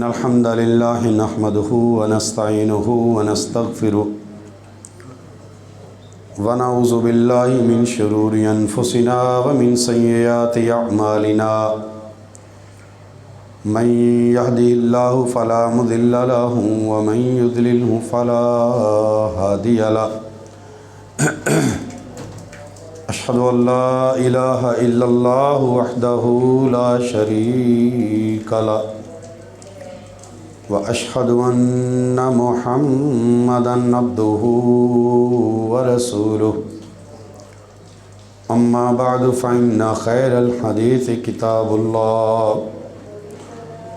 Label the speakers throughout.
Speaker 1: إن الحمد لله نحمده ونستعينه ونستغفره ونعوذ بالله من شرور أنفسنا ومن سيئات أعمالنا من يهده الله فلا مضل له ومن يضلله فلا هادي له أشهد أن لا إله إلا الله وحده لا شريك له وأشهد أن محمدًا عبده ورسوله أما بعد فإن خير الحديث كتاب الله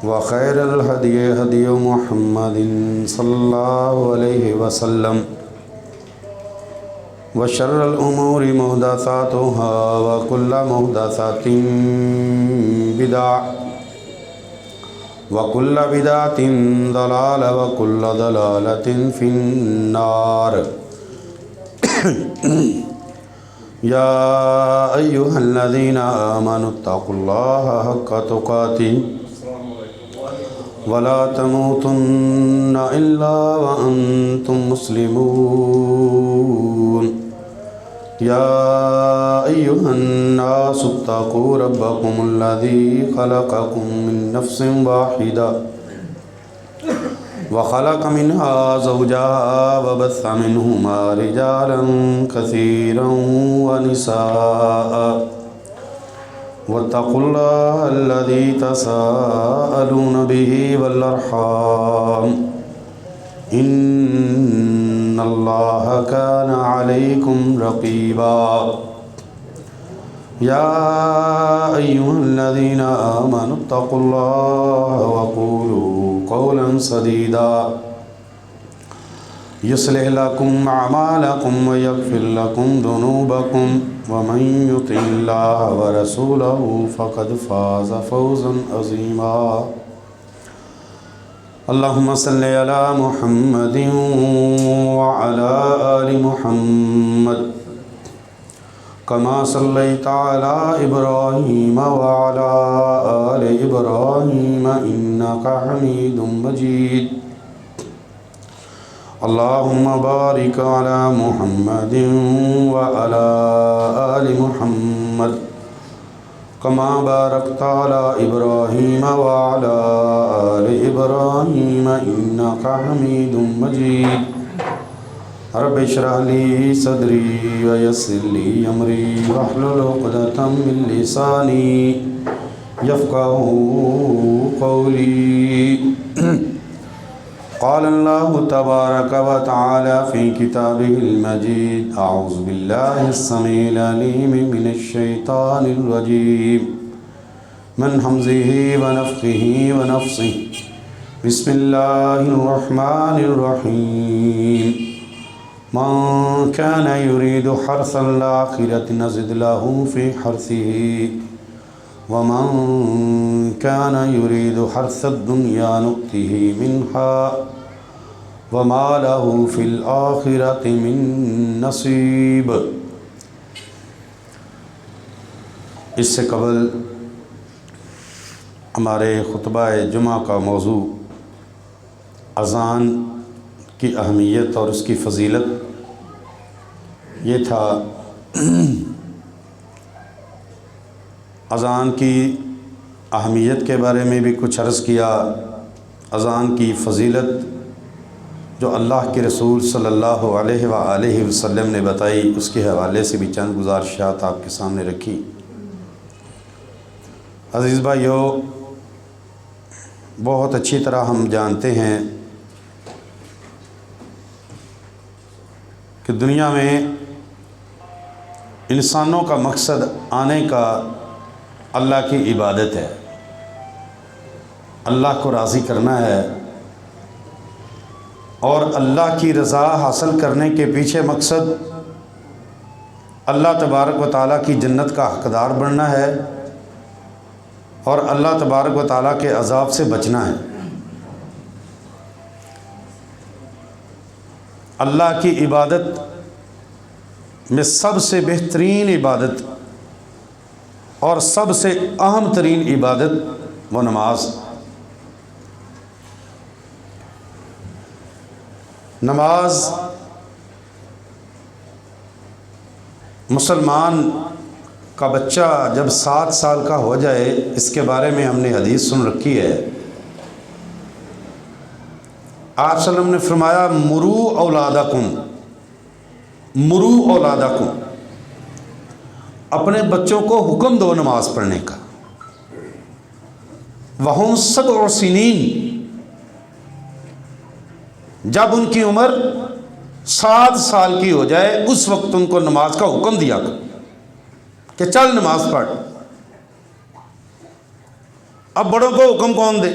Speaker 1: وخير الهدي هدي محمد صلى الله عليه وسلم وشر الأمور محدثاتها وكل محدثة بدعة وكل بدعة ضلالة وكل ضلالة في النار يا أيها الذين آمنوا اتقوا الله حق تقاته ولا تموتن إلا وأنتم مسلمون يا أيها الناس اتقوا ربكم الذي خلقكم من نفس واحدة وخلق منها زوجها وبث منهما رجالا كثيرا ونساء واتقوا الله الذي تساءلون به والأرحام إن الله كان عليكم رقيبا يا أيها الذين آمنوا اتقوا الله وقولوا قولا سديدا يصلح لكم أعمالكم ويغفر لكم ذنوبكم ومن يطع الله ورسوله فقد فاز فوزا عظيما اللهم صل على محمد وعلى آل محمد كما صليت على إبراهيم وعلى آل إبراهيم إنك حميد مجيد اللهم بارك على محمد وعلى آل محمد كما باركت على إبراهيم وعلى آل إبراهيم إنك حميد مجيد رب اشرح لي صدري ويسر لي أمري واحلل عقدة من لساني يفقهوا قولي قال الله تبارك وتعالى في كتابه المجيد أعوذ بالله السميع العليم من الشيطان الرجيم من همزه ونفخه ونفثه بسم الله الرحمن الرحيم من كان يريد حرث الآخرة نزد له في حرثه ومن كان يريد حرث الدنيا نؤته منها وما له في الآخرة من نصیب۔ اس سے قبل ہمارے خطبہ جمعہ کا موضوع اذان کی اہمیت اور اس کی فضیلت یہ تھا۔ اذان کی اہمیت کے بارے میں بھی کچھ عرض کیا، اذان کی فضیلت جو اللہ کے رسول صلی اللہ علیہ وآلہ وسلم نے بتائی اس کے حوالے سے بھی چند گزارشات آپ کے سامنے رکھی۔ عزیز بھائیو، بہت اچھی طرح ہم جانتے ہیں کہ دنیا میں انسانوں کا مقصد آنے کا اللہ کی عبادت ہے، اللہ کو راضی کرنا ہے، اور اللہ کی رضا حاصل کرنے کے پیچھے مقصد اللہ تبارک و تعالیٰ کی جنت کا حقدار بننا ہے اور اللہ تبارک و تعالیٰ کے عذاب سے بچنا ہے۔ اللہ کی عبادت میں سب سے بہترین عبادت اور سب سے اہم ترین عبادت وہ نماز، نماز مسلمان کا بچہ جب 7 سال کا ہو جائے، اس کے بارے میں ہم نے حدیث سن رکھی ہے۔ آپ صلی اللہ علیہ وسلم نے فرمایا مرو اولادکم، مرو اولادکم، اپنے بچوں کو حکم دو نماز پڑھنے کا۔ وہم 7 سنین، جب ان کی عمر 7 سال کی ہو جائے اس وقت ان کو نماز کا حکم دیا کہ چل نماز پڑھ۔ اب بڑوں کو حکم کون دے؟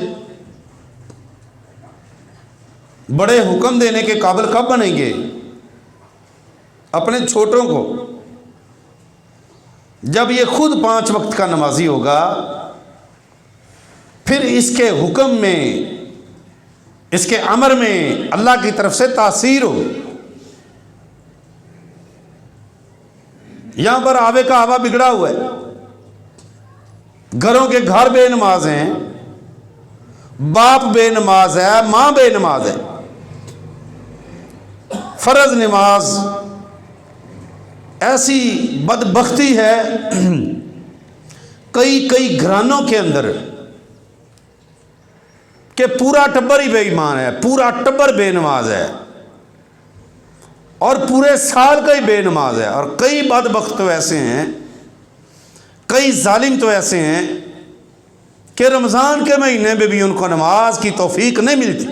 Speaker 1: بڑے حکم دینے کے قابل کب بنیں گے؟ اپنے چھوٹوں کو۔ جب یہ خود 5 وقت کا نمازی ہوگا، پھر اس کے حکم میں، اس کے امر میں اللہ کی طرف سے تاثیر ہو۔ یہاں پر آوے کا آوا بگڑا ہوا ہے، گھروں کے گھر بے نماز ہیں، باپ بے نماز ہے، ماں بے نماز ہے۔ فرض نماز ایسی بدبختی ہے کئی گھرانوں کے اندر کہ پورا ٹبر ہی بے ایمان ہے، پورا ٹبر بے نماز ہے، اور پورے سال کا ہی بے نماز ہے۔ اور کئی بدبخت تو ایسے ہیں، کئی ظالم تو ایسے ہیں کہ رمضان کے مہینے میں بھی ان کو نماز کی توفیق نہیں ملتی۔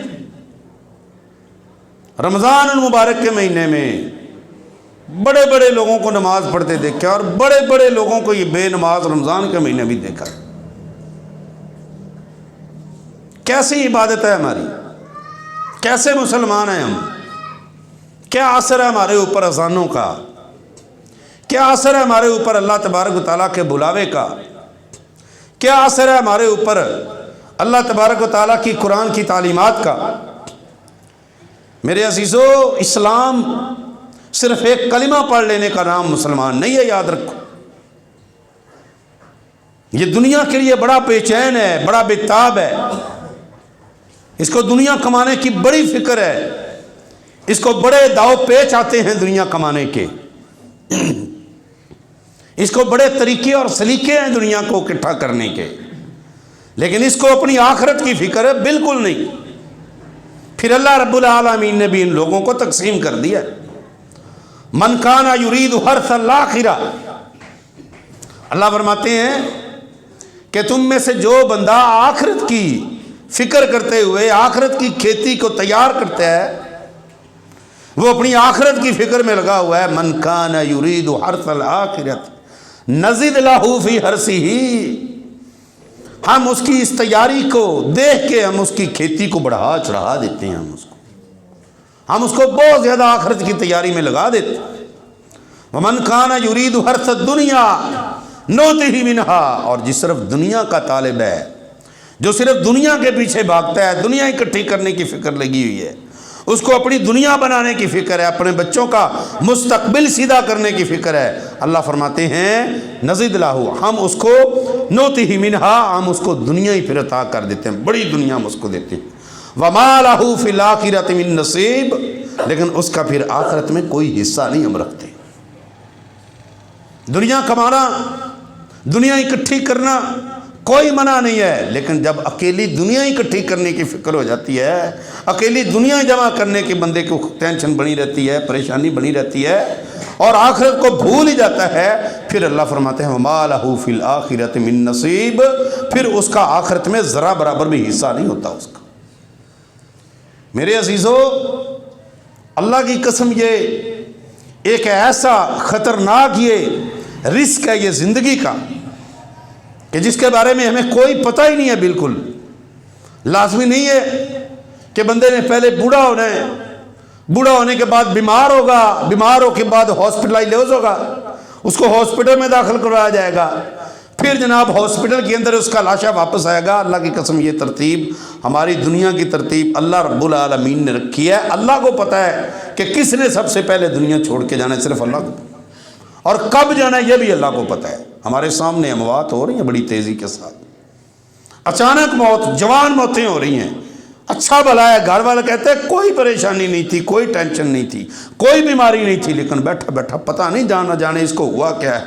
Speaker 1: رمضان المبارک کے مہینے میں بڑے بڑے لوگوں کو نماز پڑھتے دیکھا، اور بڑے بڑے لوگوں کو یہ بے نماز رمضان کے مہینے بھی دیکھا۔ کیسی عبادت ہے ہماری؟ کیسے مسلمان ہیں ہم؟ کیا اثر ہے ہمارے اوپر اذانوں کا؟ کیا اثر ہے ہمارے اوپر اللہ تبارک و تعالیٰ کے بلاوے کا؟ کیا اثر ہے ہمارے اوپر اللہ تبارک و تعالیٰ کی قرآن کی تعلیمات کا؟ میرے عزیزو، اسلام صرف ایک کلمہ پڑھ لینے کا نام مسلمان نہیں ہے، یاد رکھو۔ یہ دنیا کے لیے بڑا بے چین ہے، بڑا بےتاب ہے، اس کو دنیا کمانے کی بڑی فکر ہے، اس کو بڑے داؤ پیچ آتے ہیں دنیا کمانے کے، اس کو بڑے طریقے اور سلیقے ہیں دنیا کو اکٹھا کرنے کے، لیکن اس کو اپنی آخرت کی فکر ہے بالکل نہیں۔ پھر اللہ رب العالمین نے بھی ان لوگوں کو تقسیم کر دیا۔ من کان یرید حرث الآخرہ، اللہ فرماتے ہیں کہ تم میں سے جو بندہ آخرت کی فکر کرتے ہوئے آخرت کی کھیتی کو تیار کرتا ہے، وہ اپنی آخرت کی فکر میں لگا ہوا ہے۔ من کان یرید حرث الآخرۃ نزد لہ فی حرثہ، ہم اس کی اس تیاری کو دیکھ کے ہم اس کی کھیتی کو بڑھا چڑھا دیتے ہیں، ہم اس کو بہت زیادہ آخرت کی تیاری میں لگا دیتے ہیں۔ ومن کان یرید حرث الدنیا نؤتہ منہا، اور جس صرف دنیا کا طالب ہے، جو صرف دنیا کے پیچھے بھاگتا ہے، دنیا اکٹھی کرنے کی فکر لگی ہوئی ہے، اس کو اپنی دنیا بنانے کی فکر ہے، اپنے بچوں کا مستقبل سیدھا کرنے کی فکر ہے، اللہ فرماتے ہیں نزد لہ، ہم اس کو نؤتہ منہا، ہم اس کو دنیا ہی پھر عطا کر دیتے ہیں، بڑی دنیا ہم اس کو دیتے ہیں۔ وما لہ فی الآخرۃ من نصیب، لیکن اس کا پھر آخرت میں کوئی حصہ نہیں ہم رکھتے۔ دنیا کمانا، دنیا اکٹھی کرنا کوئی منع نہیں ہے، لیکن جب اکیلی دنیا اکٹھی کرنے کی فکر ہو جاتی ہے، اکیلی دنیا جمع کرنے کی بندے کو ٹینشن بنی رہتی ہے، پریشانی بنی رہتی ہے، اور آخرت کو بھول ہی جاتا ہے، پھر اللہ فرماتے ہیں وما لہ فی الآخرۃ من نصیب، پھر اس کا آخرت میں ذرا برابر بھی حصہ نہیں ہوتا اس کا۔ میرے عزیزو، اللہ کی قسم، یہ ایک ایسا خطرناک یہ رزق ہے یہ زندگی کا کہ جس کے بارے میں ہمیں کوئی پتہ ہی نہیں ہے۔ بالکل لازمی نہیں ہے کہ بندے نے پہلے بوڑھا ہونا ہے، بوڑھا ہونے کے بعد بیمار ہوگا، بیمار ہو کے بعد ہاسپٹلائز ہوگا، اس کو ہاسپٹل میں داخل کروایا جائے گا، پھر جناب ہاسپٹل کے اندر اس کا لاشا واپس آئے گا۔ اللہ کی قسم، یہ ترتیب ہماری دنیا کی ترتیب اللہ رب العالمین نے رکھی ہے۔ اللہ کو پتہ ہے کہ کس نے سب سے پہلے دنیا چھوڑ کے جانا ہے، صرف اللہ کو، اور کب جانا ہے یہ بھی اللہ کو پتہ ہے۔ ہمارے سامنے اموات ہو رہی ہیں بڑی تیزی کے ساتھ، اچانک موت، جوان موتیں ہو رہی ہیں، اچھا بھلا ہے، گھر والے کہتے ہیں کوئی پریشانی نہیں تھی، کوئی ٹینشن نہیں تھی، کوئی بیماری نہیں تھی، لیکن بیٹھا بیٹھا پتہ نہیں جانا جانے اس کو ہوا کیا ہے،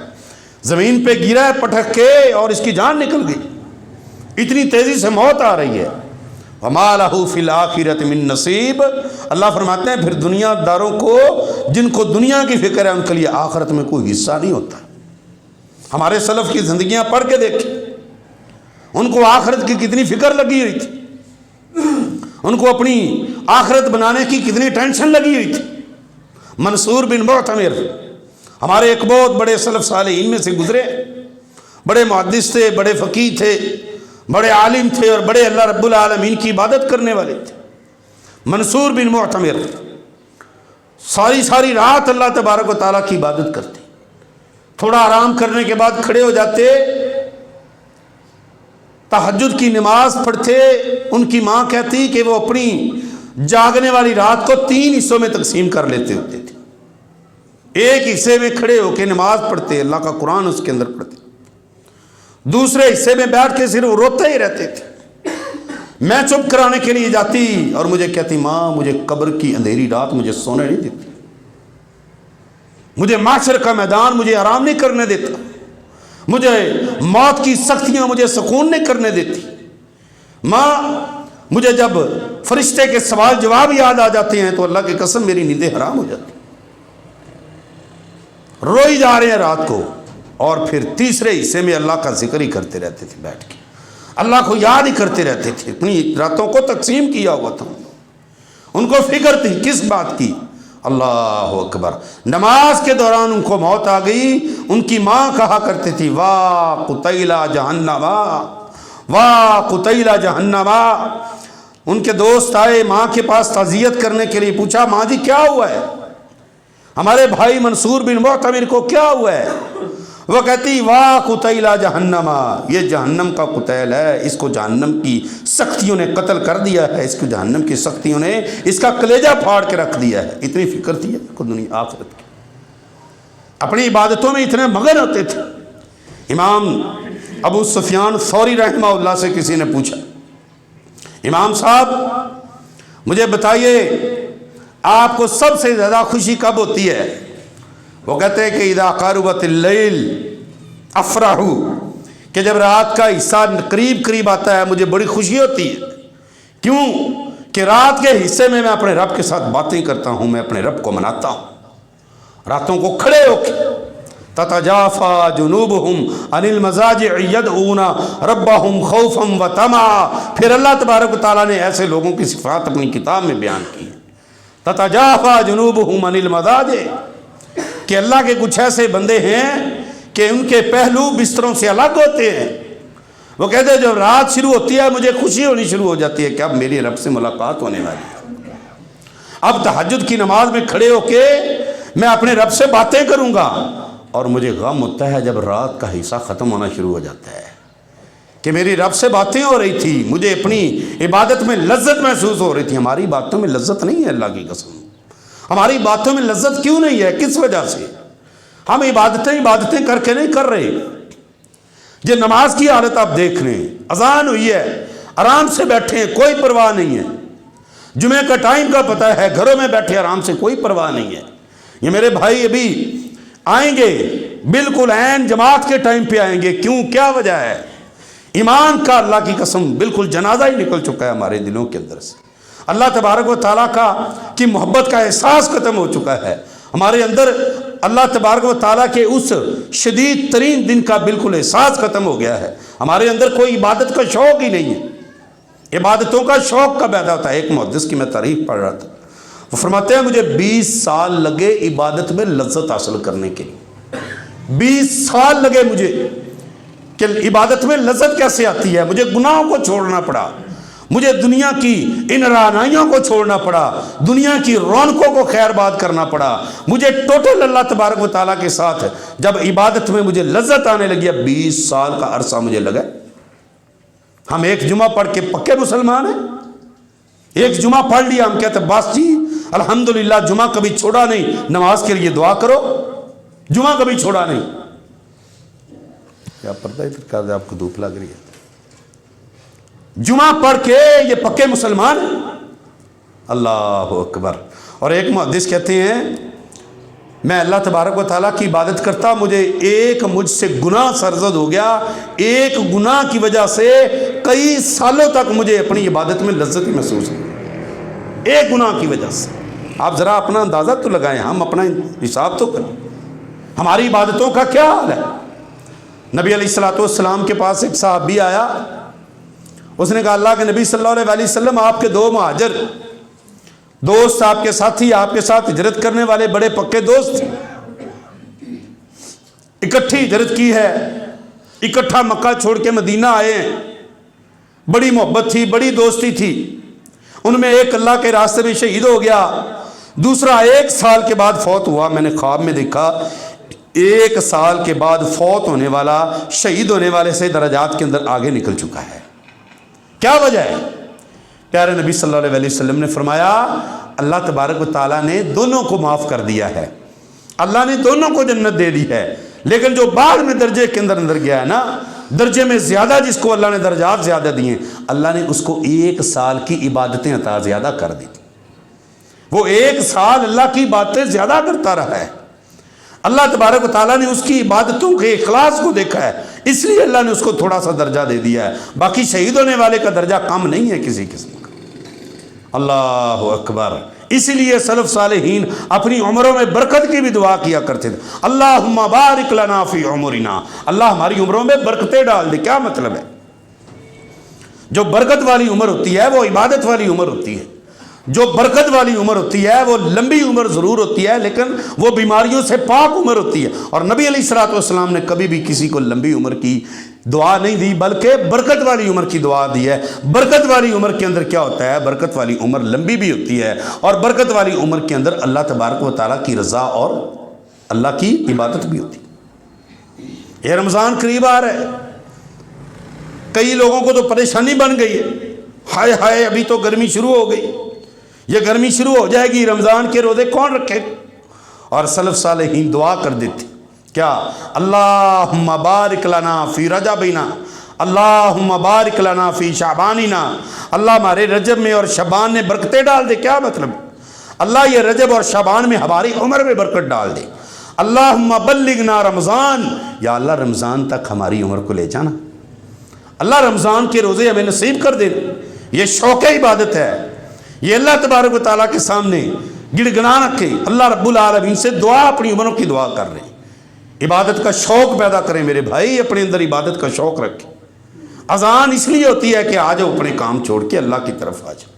Speaker 1: زمین پہ گرا ہے پٹک کے اور اس کی جان نکل گئی، اتنی تیزی سے موت آ رہی ہے۔ وَمَا لَهُ فِي الْآخِرَةِ مِن نصیب، اللہ فرماتے ہیں پھر دنیا داروں کو، جن کو دنیا کی فکر ہے، ان کے لیے آخرت میں کوئی حصہ نہیں ہوتا۔ ہمارے سلف کی زندگیاں پڑھ کے دیکھیں، ان کو آخرت کی کتنی فکر لگی ہوئی تھی، ان کو اپنی آخرت بنانے کی کتنی ٹینشن لگی ہوئی تھی۔ منصور بن معتمر ہمارے ایک بہت بڑے سلف صالحین میں سے گزرے، بڑے محدث تھے، بڑے فقیہ تھے، بڑے عالم تھے اور بڑے اللہ رب العالمین کی عبادت کرنے والے تھے۔ منصور بن معتمر ساری رات اللہ تبارک و تعالیٰ کی عبادت کرتے، تھوڑا آرام کرنے کے بعد کھڑے ہو جاتے، تہجد کی نماز پڑھتے۔ ان کی ماں کہتی کہ وہ اپنی جاگنے والی رات کو 3 حصوں میں تقسیم کر لیتے ہوتے تھے، ایک حصے میں کھڑے ہو کے نماز پڑھتے، اللہ کا قرآن اس کے اندر پڑھتے، دوسرے حصے میں بیٹھ کے صرف روتے ہی رہتے تھے۔ میں چپ کرانے کے لیے جاتی اور مجھے کہتی ماں مجھے قبر کی اندھیری رات مجھے سونے نہیں دیتی، مجھے معاشر کا میدان مجھے آرام نہیں کرنے دیتا، مجھے موت کی سختیاں مجھے سکون نہیں کرنے دیتی۔ ماں مجھے جب فرشتے کے سوال جواب یاد آ جاتے ہیں تو اللہ کی قسم میری نیندیں حرام ہو جاتی، روئی جا رہے ہیں رات کو، اور پھر تیسرے حصے میں اللہ کا ذکر ہی کرتے رہتے تھے، بیٹھ کے اللہ کو یاد ہی کرتے رہتے تھے۔ اتنی راتوں کو تقسیم کیا ہوا تھا، ان کو فکر تھی کس بات کی؟ اللہ اکبر۔ نماز کے دوران ان کو موت آ گئی، ان کی ماں کہا کرتی تھی واہ قتیلہ جہنم، واہ قتیلہ جہنم۔ ان کے دوست آئے ماں کے پاس تعزیت کرنے کے لیے، پوچھا ماں جی کیا ہوا ہے، ہمارے بھائی منصور بن معتمر کو کیا ہوا ہے؟ وہ کہتی واہ قتیلہ جہنم، یہ جہنم کا قتیل ہے، اس کو جہنم کی سختیوں نے قتل کر دیا ہے، اس کو جہنم کی سختیوں نے اس کا کلیجہ پھاڑ کے رکھ دیا ہے۔ اتنی فکر تھی کو دنیا آخرت کی، اپنی عبادتوں میں اتنے مگن ہوتے تھے۔ امام ابو سفیان ثوری رحمہ اللہ سے کسی نے پوچھا امام صاحب مجھے بتائیے آپ کو سب سے زیادہ خوشی کب ہوتی ہے؟ وہ کہتے ہیں کہ اذا قربت اللیل افرح، کہ جب رات کا حصہ قریب قریب آتا ہے مجھے بڑی خوشی ہوتی ہے۔ کیوں؟ کہ رات کے حصے میں اپنے رب کے ساتھ باتیں کرتا ہوں، میں اپنے رب کو مناتا ہوں، راتوں کو کھڑے ہو کے تتجافا جنوبہم عن المضاجع یدعون ربہم خوفا وطمعا۔ پھر اللہ تبارک و تعالیٰ نے ایسے لوگوں کی صفات اپنی کتاب میں بیان کی، تتجافا جنوبہم عن المضاجع، کہ اللہ کے کچھ ایسے بندے ہیں کہ ان کے پہلو بستروں سے الگ ہوتے ہیں۔ وہ کہتے ہیں جب رات شروع ہوتی ہے مجھے خوشی ہونی شروع ہو جاتی ہے کہ اب میری رب سے ملاقات ہونے والی ہے، اب تہجد کی نماز میں کھڑے ہو کے میں اپنے رب سے باتیں کروں گا۔ اور مجھے غم ہوتا ہے جب رات کا حصہ ختم ہونا شروع ہو جاتا ہے کہ میری رب سے باتیں ہو رہی تھی، مجھے اپنی عبادت میں لذت محسوس ہو رہی تھی۔ ہماری باتوں میں لذت نہیں ہے، اللہ کی قسم ہماری باتوں میں لذت کیوں نہیں ہے؟ کس وجہ سے؟ ہم عبادتیں کر کے نہیں کر رہے۔ یہ نماز کی حالت آپ دیکھ لیں، اذان ہوئی ہے آرام سے بیٹھے ہیں، کوئی پرواہ نہیں ہے، جمعے کا ٹائم کا پتہ ہے، گھروں میں بیٹھے آرام سے، کوئی پرواہ نہیں ہے۔ یہ میرے بھائی ابھی آئیں گے بالکل عین جماعت کے ٹائم پہ آئیں گے، کیوں؟ کیا وجہ ہے؟ ایمان کا اللہ کی قسم بالکل جنازہ ہی نکل چکا ہے ہمارے دلوں کے اندر سے، اللہ تبارک و تعالیٰ کی محبت کا احساس ختم ہو چکا ہے ہمارے اندر، اللہ تبارک و تعالیٰ کے اس شدید ترین دن کا بالکل احساس ختم ہو گیا ہے، ہمارے اندر کوئی عبادت کا شوق ہی نہیں ہے۔ عبادتوں کا شوق کب پیدا ہوتا ہے؟ ایک محدث کی میں تعریف پڑھ رہا تھا، وہ فرماتے ہیں مجھے 20 سال لگے عبادت میں لذت حاصل کرنے کے لیے، 20 سال لگے مجھے کہ عبادت میں لذت کیسے آتی ہے۔ مجھے گناہوں کو چھوڑنا پڑا، مجھے دنیا کی ان رعنائیوں کو چھوڑنا پڑا، دنیا کی رونقوں کو خیر باد کرنا پڑا، مجھے ٹوٹل اللہ تبارک و تعالیٰ کے ساتھ جب عبادت میں مجھے لذت آنے لگی، اب 20 سال کا عرصہ مجھے لگا۔ ہم ایک جمعہ پڑھ کے پکے مسلمان ہیں، ایک جمعہ پڑھ لیا ہم کہتے بس جی الحمدللہ جمعہ کبھی چھوڑا نہیں، نماز کے لیے دعا کرو، جمعہ کبھی چھوڑا نہیں۔ کیا پردہ ادھر کر دے، آپ کو دھوپ لگ رہی ہے۔ جمعہ پڑھ کے یہ پکے مسلمان ہیں۔ اللہ اکبر۔ اور ایک محدث کہتے ہیں میں اللہ تبارک و تعالیٰ کی عبادت کرتا، مجھ سے گناہ سرزد ہو گیا، ایک گناہ کی وجہ سے کئی سالوں تک مجھے اپنی عبادت میں لذت محسوس ہوئی، ایک گناہ کی وجہ سے۔ آپ ذرا اپنا اندازہ تو لگائیں، ہم اپنا حساب تو کریں، ہماری عبادتوں کا کیا حال ہے۔ نبی علیہ الصلوۃ والسلام کے پاس ایک صحابی آیا، اس نے کہا اللہ کے نبی صلی اللہ علیہ وسلم، آپ کے دو مہاجر دوست، آپ کے ساتھی، آپ کے ساتھ ہجرت کرنے والے بڑے پکے دوست، اکٹھی ہجرت کی ہے، اکٹھا مکہ چھوڑ کے مدینہ آئے ہیں، بڑی محبت تھی، بڑی دوستی تھی، ان میں ایک اللہ کے راستے میں شہید ہو گیا، دوسرا 1 سال کے بعد فوت ہوا۔ میں نے خواب میں دیکھا 1 سال کے بعد فوت ہونے والا شہید ہونے والے سے درجات کے اندر آگے نکل چکا ہے، کیا وجہ ہے؟ پیارے نبی صلی اللہ علیہ وسلم نے فرمایا اللہ تبارک و تعالیٰ نے دونوں کو معاف کر دیا ہے، اللہ نے دونوں کو جنت دے دی ہے، لیکن جو بعد میں درجے کے اندر گیا ہے نا، درجے میں زیادہ جس کو اللہ نے درجات زیادہ دیے، اللہ نے اس کو 1 سال کی عبادتیں عطا زیادہ کر دی، وہ 1 سال اللہ کی عبادتیں زیادہ کرتا رہا ہے۔ اللہ تبارک و تعالیٰ نے اس کی عبادتوں کے اخلاص کو دیکھا ہے، اس لیے اللہ نے اس کو تھوڑا سا درجہ دے دیا ہے، باقی شہید ہونے والے کا درجہ کم نہیں ہے کسی قسم کا۔ اللہ اکبر۔ اسی لیے سلف صالحین اپنی عمروں میں برکت کی بھی دعا کیا کرتے تھے، اللہم بارک لنا فی عمرنا، اللہ ہماری عمروں میں برکتیں ڈال دے۔ کیا مطلب ہے؟ جو برکت والی عمر ہوتی ہے وہ عبادت والی عمر ہوتی ہے، جو برکت والی عمر ہوتی ہے وہ لمبی عمر ضرور ہوتی ہے لیکن وہ بیماریوں سے پاک عمر ہوتی ہے، اور نبی علیہ الصلوۃ والسلام نے کبھی بھی کسی کو لمبی عمر کی دعا نہیں دی بلکہ برکت والی عمر کی دعا دی ہے۔ برکت والی عمر کے اندر کیا ہوتا ہے؟ برکت والی عمر لمبی بھی ہوتی ہے، اور برکت والی عمر کے اندر اللہ تبارک و تعالیٰ کی رضا اور اللہ کی عبادت بھی ہوتی ہے۔ یہ رمضان قریب آ رہا ہے، کئی لوگوں کو تو پریشانی بن گئی ہے، ہائے ہائے ابھی تو گرمی شروع ہو گئی، یہ گرمی شروع ہو جائے گی، رمضان کے روزے کون رکھے؟ اور سلف صالحین دعا کر دیتے کیا؟ اللہم بارک لنا فی رجبنا، اللہم بارک لنا فی شعباننا، اللہ ہمارے رجب میں اور شعبان میں برکتیں ڈال دے۔ کیا مطلب؟ اللہ یہ رجب اور شعبان میں ہماری عمر میں برکت ڈال دے۔ اللہم بلغنا رمضان، یا اللہ رمضان تک ہماری عمر کو لے جانا، اللہ رمضان کے روزے ہمیں نصیب کر دینا۔ یہ شوق عبادت ہے، یہ اللہ تبارک و تعالیٰ کے سامنے گڑ گنا رکھے، اللہ رب العالمین سے دعا، اپنی عمروں کی دعا کر رہے ہیں، عبادت کا شوق پیدا کریں میرے بھائی، اپنے اندر عبادت کا شوق رکھیں۔ اذان اس لیے ہوتی ہے کہ آ جاؤ اپنے کام چھوڑ کے اللہ کی طرف آ جاؤ۔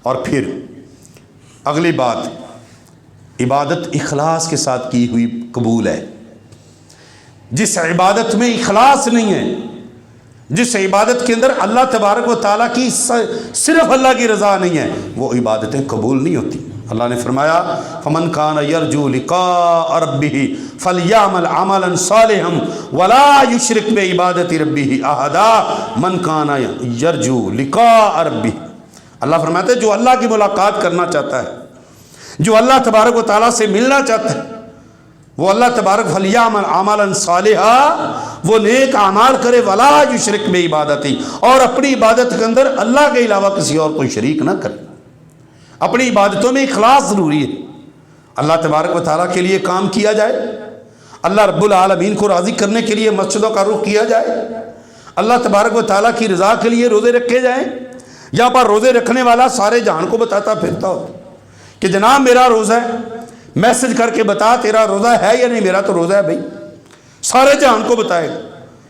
Speaker 1: اور پھر اگلی بات، عبادت اخلاص کے ساتھ کی ہوئی قبول ہے۔ جس عبادت میں اخلاص نہیں ہے، جس عبادت کے اندر اللہ تبارک و تعالیٰ کی صرف اللہ کی رضا نہیں ہے، وہ عبادتیں قبول نہیں ہوتی۔ اللہ نے فرمایا فمن کان یرجو لقاء ربہ فلیعمل عملا صالحا ولا یشرک بعبادت ربہ احدا من کان یرجو لقاء ربہ۔ اللہ فرماتے ہیں جو اللہ کی ملاقات کرنا چاہتا ہے، جو اللہ تبارک و تعالیٰ سے ملنا چاہتا ہے، وہ اللہ تبارک فلیعمل عملا صالحا، وہ نیک اعمال کرے، ولا یشرک بعبادتی، اور اپنی عبادت کے اندر اللہ کے علاوہ کسی اور کو شریک نہ کرے۔ اپنی عبادتوں میں اخلاص ضروری ہے، اللہ تبارک و تعالیٰ کے لیے کام کیا جائے، اللہ رب العالمین کو راضی کرنے کے لیے مسجدوں کا رخ کیا جائے، اللہ تبارک و تعالیٰ کی رضا کے لیے روزے رکھے جائیں۔ یہاں پر روزے رکھنے والا سارے جہان کو بتاتا پھرتا ہو کہ جناب میرا روزہ ہے، میسج کر کے بتا تیرا روزہ ہے یا نہیں، میرا تو روزہ ہے بھائی، سارے جہان کو بتائے گا۔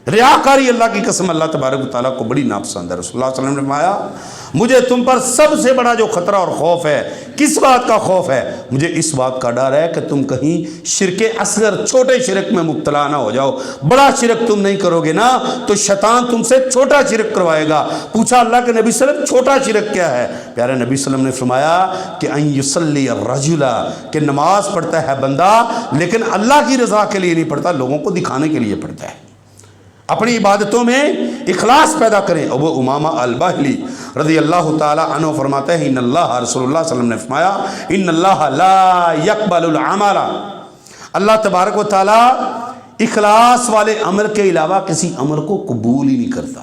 Speaker 1: ریاکاری اللہ کی قسم اللہ تبارک و تعالیٰ کو بڑی ناپسند ہے۔ رسول اللہ صلی اللہ علیہ وسلم نے فرمایا مجھے تم پر سب سے بڑا جو خطرہ اور خوف ہے، کس بات کا خوف ہے؟ مجھے اس بات کا ڈر ہے کہ تم کہیں شرک اصغر، چھوٹے شرک میں مبتلا نہ ہو جاؤ۔ بڑا شرک تم نہیں کرو گے نا تو شیطان تم سے چھوٹا شرک کروائے گا۔ پوچھا اللہ کے نبی صلی اللہ علیہ وسلم چھوٹا شرک کیا ہے؟ پیارے نبی صلی اللہ علیہ وسلم نے فرمایا کہ ان یصلی الرجل، کہ نماز پڑھتا ہے بندہ لیکن اللہ کی رضا کے لیے نہیں پڑھتا، لوگوں کو دکھانے کے لیے پڑھتا ہے۔ اپنی عبادتوں میں اخلاص پیدا کریں۔ ابو امامہ الباہلی رضی اللہ تعالی عنہ فرماتے ہیں ان اللہ، رسول اللہ صلی اللہ علیہ وسلم نے فرمایا ان اللہ لا يقبل العمل، اللہ تبارک و تعالی اخلاص والے عمل کے علاوہ کسی عمل کو قبول ہی نہیں کرتا۔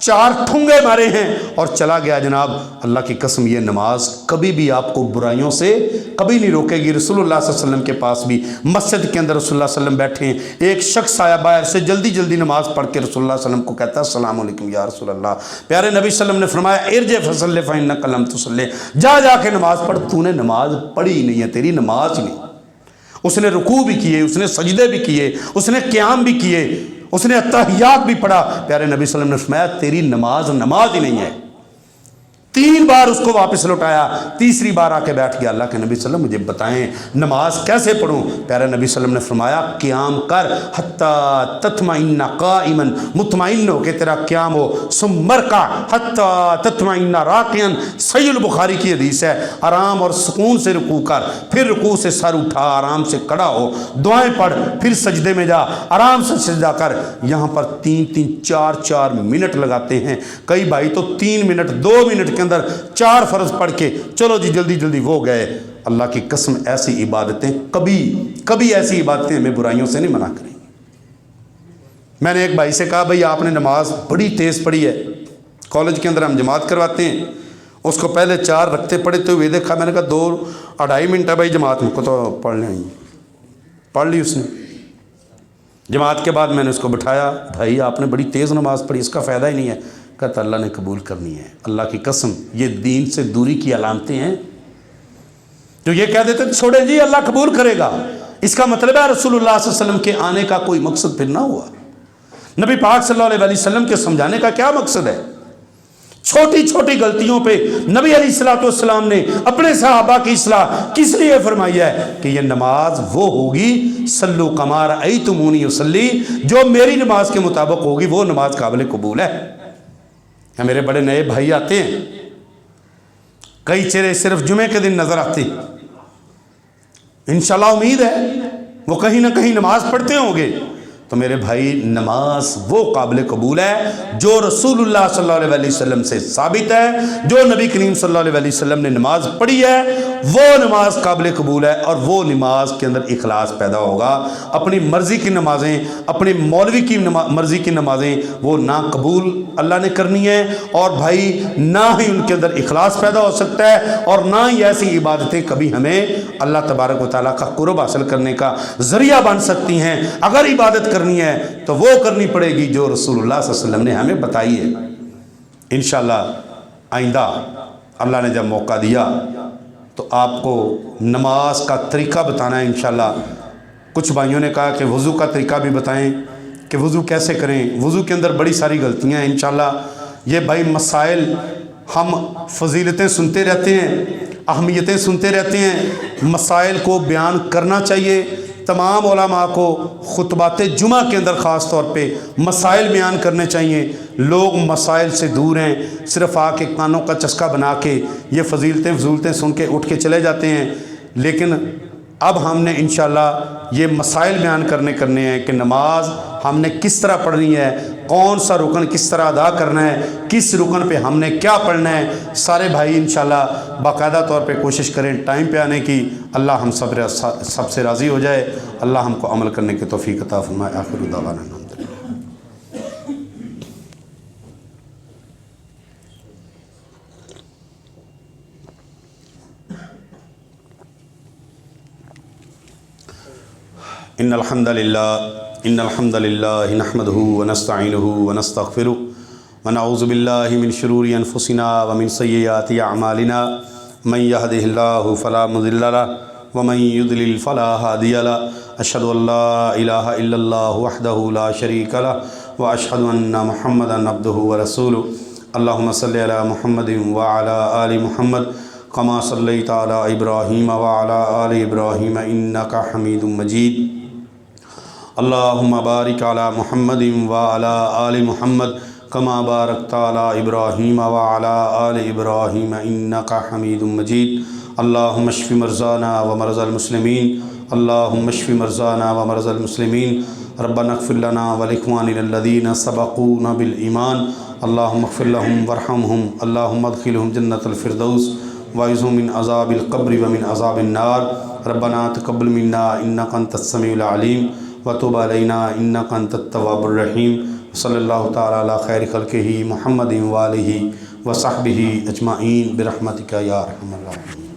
Speaker 1: 4 ٹھونگے مارے ہیں اور چلا گیا جناب۔ اللہ کی قسم یہ نماز کبھی بھی آپ کو برائیوں سے کبھی نہیں روکے گی۔ رسول اللہ صلی اللہ علیہ وسلم کے پاس بھی مسجد کے اندر رسول اللہ صلی اللہ علیہ وسلم بیٹھے ہیں، ایک شخص آیا باہر سے، جلدی جلدی نماز پڑھ کے رسول اللہ صلی اللہ علیہ وسلم کو کہتا ہے السلام علیکم یا رسول اللہ۔ پیارے نبی صلی اللہ علیہ وسلم نے فرمایا ارجع فصلی فإنک لم تصلی، جا کے نماز پڑھ، تو نے نماز پڑھی نہیں ہے، تیری نماز ہی نہیں۔ اس نے رکوع بھی کیے، اس نے سجدے بھی کیے، اس نے قیام بھی کیے، اس نے اتحیات بھی پڑھا، پیارے نبی صلی اللہ علیہ وسلم نے فرمایا تیری نماز ہی نہیں ہے۔ 3 بار اس کو واپس لوٹایا، تیسری بار آ کے بیٹھ گیا۔ اللہ کے نبی صلی اللہ علیہ وسلم مجھے بتائیں نماز کیسے پڑھوں؟ پیارے نبی صلی اللہ علیہ وسلم نے فرمایا قیام کر حتی تطمئن قائما، مطمئن ہو کہ تیرا قیام ہو، ثم ارکع حتی تطمئن راکعا، صحیح البخاری کی حدیث ہے، آرام اور سکون سے رکوع کر، پھر رکوع سے سر اٹھا، آرام سے کھڑا ہو، دعائیں پڑھ، پھر سجدے میں جا، آرام سے سجدہ کر۔ یہاں پر 3-4 منٹ لگاتے ہیں، کئی بھائی تو 3 منٹ 2 منٹ کے اندر 4 فرض پڑھ کے چلو جی جلدی جلدی وہ گئے۔ اللہ کی قسم ایسی عبادتیں کبھی ایسی عبادتیں ہمیں برائیوں سے نہیں منع کریں۔ میں نے ایک بھائی سے کہا بھائی آپ نے نماز بڑی تیز پڑھی ہے، کالج کے اندر ہم جماعت کرواتے ہیں، اس کو پہلے 4 رکعتیں پڑھتے ہوئے دیکھا، میں نے کہا 2-2.5 منٹ ہے بھائی جماعت میں کو تو پڑھ لیں، پڑھ لی اس نے۔ جماعت کے بعد میں نے اس کو بٹھایا، بھائی آپ نے بڑی تیز نماز پڑھی، اس کا فائدہ ہی نہیں ہے۔ کہتا اللہ نے قبول کرنی ہے۔ اللہ کی قسم یہ دین سے دوری کی علامتیں ہیں۔ جو یہ کہہ دیتے چھوڑیں جی اللہ قبول کرے گا، اس کا مطلب ہے رسول اللہ صلی اللہ علیہ وسلم کے آنے کا کوئی مقصد پھر نہ ہوا۔ نبی پاک صلی اللہ علیہ وسلم کے سمجھانے کا کیا مقصد ہے؟ چھوٹی چھوٹی غلطیوں پہ نبی علیہ الصلوۃ والسلام نے اپنے صحابہ کی اصلاح کس لیے فرمائی ہے کہ یہ نماز وہ ہوگی صلو کما رأیتمونی اصلی، جو میری نماز کے مطابق ہوگی وہ نماز قابل قبول ہے۔ میرے بڑے نئے بھائی آتے ہیں، کئی چہرے صرف جمعے کے دن نظر آتے ہیں، انشاءاللہ امید ہے وہ کہیں نہ کہیں نماز پڑھتے ہوں گے۔ تو میرے بھائی نماز وہ قابل قبول ہے جو رسول اللہ صلی اللہ علیہ وسلم سے ثابت ہے، جو نبی کریم صلی اللہ علیہ وسلم نے نماز پڑھی ہے وہ نماز قابل قبول ہے، اور وہ نماز کے اندر اخلاص پیدا ہوگا۔ اپنی مرضی کی نمازیں، اپنے مولوی کی مرضی کی نمازیں وہ نہ قبول اللہ نے کرنی ہے، اور بھائی نہ ہی ان کے اندر اخلاص پیدا ہو سکتا ہے، اور نہ ہی ایسی عبادتیں کبھی ہمیں اللہ تبارک و تعالیٰ کا قرب حاصل کرنے کا ذریعہ بن سکتی ہیں۔ اگر عبادت کرنی ہے تو وہ کرنی پڑے گی جو رسول اللہ صلی اللہ علیہ وسلم نے ہمیں بتائی ہے۔ انشاءاللہ آئندہ اللہ نے جب موقع دیا تو آپ کو نماز کا طریقہ بتانا ہے انشاءاللہ۔ کچھ بھائیوں نے کہا کہ وضو کا طریقہ بھی بتائیں کہ وضو کیسے کریں، وضو کے اندر بڑی ساری غلطیاں ہیں۔ انشاءاللہ یہ بھائی مسائل، ہم فضیلتیں سنتے رہتے ہیں، اہمیتیں سنتے رہتے ہیں، مسائل کو بیان کرنا چاہیے۔ تمام علماء کو خطبات جمعہ کے اندر خاص طور پہ مسائل بیان کرنے چاہیے۔ لوگ مسائل سے دور ہیں، صرف آ کے کانوں کا چسکا بنا کے یہ فضیلتیں سن کے اٹھ کے چلے جاتے ہیں۔ لیکن اب ہم نے انشاءاللہ یہ مسائل بیان کرنے ہیں کہ نماز ہم نے کس طرح پڑھنی ہے، کون سا رکن کس طرح ادا کرنا ہے، کس رکن پہ ہم نے کیا پڑھنا ہے۔ سارے بھائی انشاءاللہ باقاعدہ طور پہ کوشش کریں ٹائم پہ آنے کی۔ اللہ ہم سب سے راضی ہو جائے، اللہ ہم کو عمل کرنے کی توفیق عطا فرمائے۔ آخر دعوانا الحمدللہ۔ ان الحمد للہ نحمده ونستعینه ونستغفره ونعوذ باللہ من شرور انفسنا ومن سیئات اعمالنا من يهده الله فلا مضل له ومن يضلل فلا هادي له اشهد ان لا اله الا الله وحده لا شريك له واشهد ان محمدا عبده ورسوله اللهم صل على محمد وعلى آل محمد كما صليت على ابراہیم وعلى آل ابراہیم انك حمید مجید اللہم بارک علی محمد وعلی آل محمد کما بارکت علی ابراہیم وعلی آل ابراہیم انک حمید مجید اللہم اشف مرضانا ومرضى المسلمین اللہم اشف مرضانا ومرضى المسلمین ربنا اغفر لنا ولاخواننا الذین سبقونا بالایمان اللہم اغفر لهم وارحمهم اللہم ادخلهم جنة الفردوس واعذهم من عذاب القبر ومن عذاب النار ربنا تقبل منا انک انت السمیع العلیم وتب علینا انک انت التواب الرحیم صلی اللہ تعالی علی خیر خلقہ محمد و آلہ و صحبہ اجمعین برحمتک یا ارحم الراحمین۔